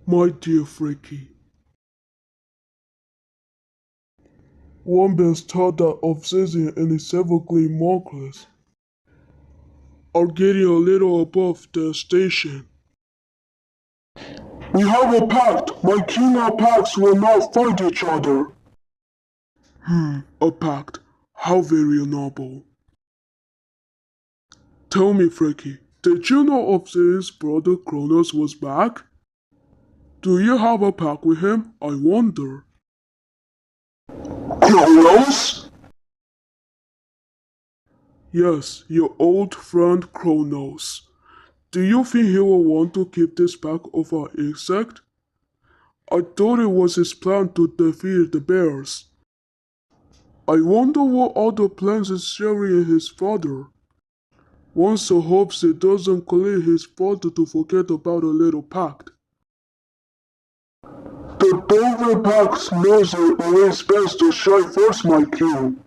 My dear Frankie, one best thought that obsessing and his Everglade monkeys are getting a little above the station. We have a pact. My Kingdom packs will not fight each other. A pact. How very noble. Tell me, Frankie, did you know Obsidian's brother Kronos was back? Do you have a pact with him? I wonder. Kronos? Yes, your old friend Kronos. Do you think he will want to keep this pack of our insect? I thought it was his plan to defeat the bears. I wonder what other plans is sharing his father. One so hopes it doesn't clear his father to forget about a little pact. The Dover Pact knows it always best to strike first, my king.